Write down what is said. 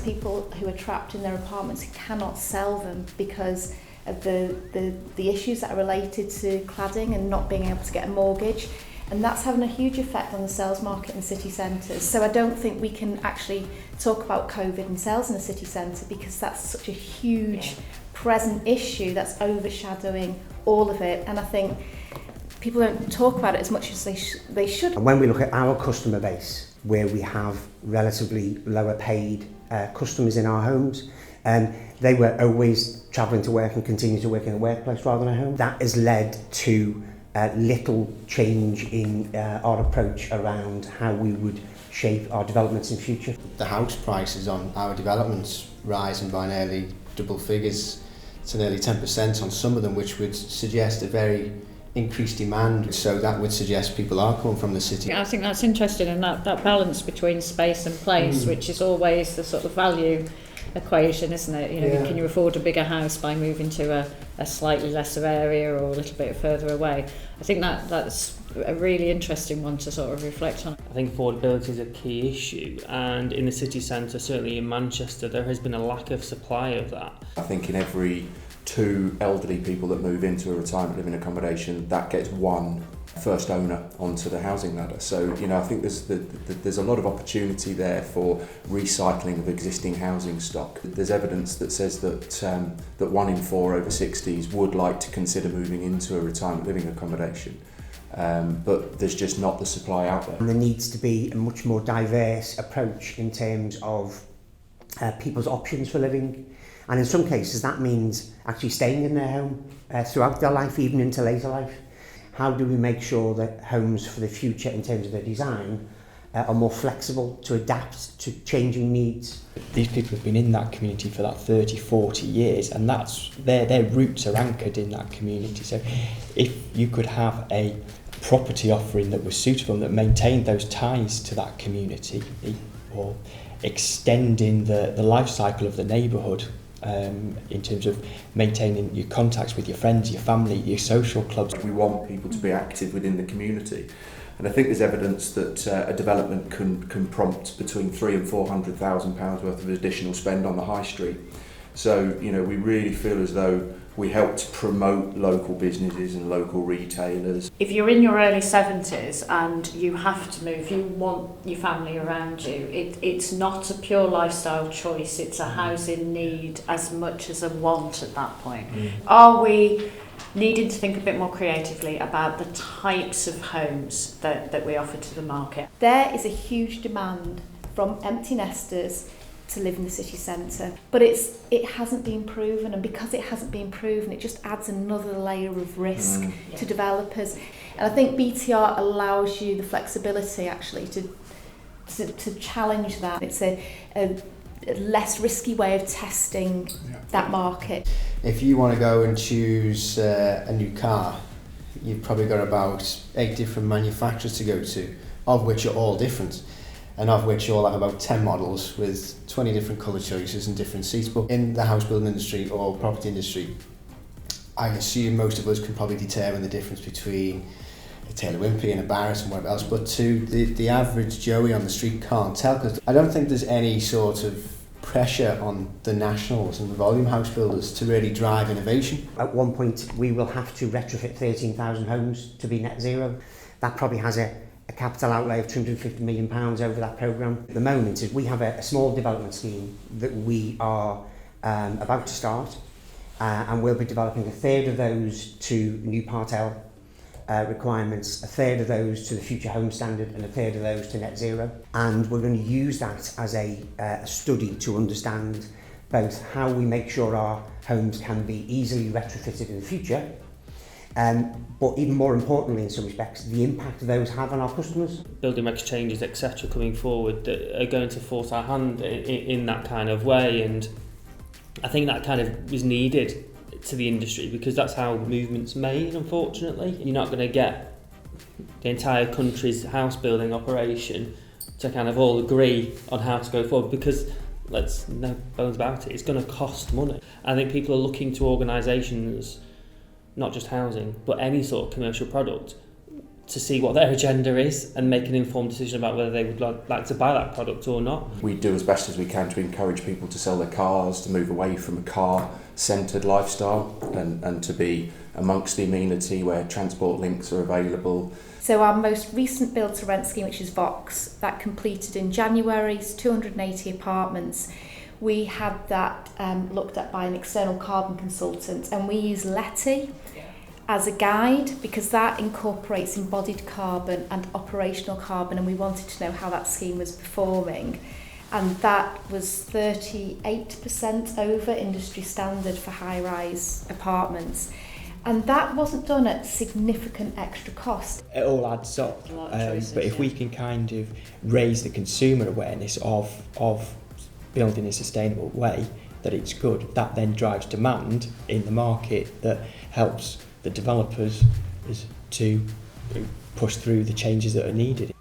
people who are trapped in their apartments who cannot sell them because of the issues that are related to cladding and not being able to get a mortgage. And that's having a huge effect on the sales market in city centres. So I don't think we can actually talk about COVID and sales in a city centre because that's such a huge present issue that's overshadowing all of it. And I think people don't talk about it as much as they should. And when we look at our customer base, where we have relatively lower paid customers in our homes, they were always travelling to work and continue to work in a workplace rather than a home. That has led to little change in our approach around how we would shape our developments in future. The house prices on our developments rising by nearly double figures to nearly 10% on some of them, which would suggest a very increased demand. So that would suggest people are coming from the city. I think that's interesting, and that balance between space and place, which is always the sort of value equation, isn't it? You know, can you afford a bigger house by moving to a slightly lesser area or a little bit further away? I think that's a really interesting one to sort of reflect on. I think affordability is a key issue, and in the city centre, certainly in Manchester, there has been a lack of supply of that. I think in every 2 elderly people that move into a retirement living accommodation, that gets 1 first owner onto the housing ladder. So, you know, I think there's a lot of opportunity there for recycling of existing housing stock. There's evidence that says that 1 in 4 over 60s would like to consider moving into a retirement living accommodation. But there's just not the supply out there. And there needs to be a much more diverse approach in terms of people's options for living. And in some cases that means actually staying in their home throughout their life, even into later life. How do we make sure that homes for the future in terms of their design are more flexible to adapt to changing needs? These people have been in that community for that 30, 40 years, and that's their roots are anchored in that community. So if you could have a property offering that was suitable and that maintained those ties to that community, or extending the life cycle of the neighbourhood, in terms of maintaining your contacts with your friends, your family, your social clubs. We want people to be active within the community, and I think there's evidence that a development can prompt between £300,000 and £400,000 worth of additional spend on the high street. So, you know, we really feel as though we help to promote local businesses and local retailers. If you're in your early 70s and you have to move, you want your family around you, it's not a pure lifestyle choice, it's a housing need as much as a want at that point. Are we needing to think a bit more creatively about the types of homes that we offer to the market? There is a huge demand from empty nesters to live in the city centre, but it hasn't been proven, and because it hasn't been proven, it just adds another layer of risk to developers. And I think BTR allows you the flexibility actually to challenge that. It's a less risky way of testing that market. If you want to go and choose a new car, you've probably got about 8 different manufacturers to go to, of which are all different, and of which you all have about 10 models with 20 different colour choices and different seats. But in the house building industry or property industry, I assume most of us can probably determine the difference between a Taylor Wimpey and a Barrett and whatever else, but to the average Joey on the street can't tell, because I don't think there's any sort of pressure on the nationals and the volume house builders to really drive innovation. At one point we will have to retrofit 13,000 homes to be net zero. That probably has a capital outlay of £250 million over that programme. At the moment is we have a small development scheme that we are about to start, and we'll be developing 1/3 of those to new Part L requirements, 1/3 of those to the Future Home Standard, and 1/3 of those to net zero. And we're going to use that as a study to understand both how we make sure our homes can be easily retrofitted in the future, but even more importantly in some respects, the impact those have on our customers. Building regs changes, etc. coming forward that are going to force our hand in that kind of way, and I think that kind of is needed to the industry because that's how movement's made, unfortunately. You're not going to get the entire country's house building operation to kind of all agree on how to go forward because, let's no bones about it, it's going to cost money. I think people are looking to organisations, not just housing, but any sort of commercial product, to see what their agenda is and make an informed decision about whether they would like to buy that product or not. We do as best as we can to encourage people to sell their cars, to move away from a car-centred lifestyle and to be amongst the amenity where transport links are available. So our most recent build to rent scheme, which is Vox, that completed in January, it's 280 apartments. We had that looked at by an external carbon consultant, and we use Letty as a guide because that incorporates embodied carbon and operational carbon, and we wanted to know how that scheme was performing. And that was 38% over industry standard for high-rise apartments. And that wasn't done at significant extra cost. It all adds up. A lot of choices, but if we can kind of raise the consumer awareness of building a sustainable way, that it's good, that then drives demand in the market that helps the developers to push through the changes that are needed.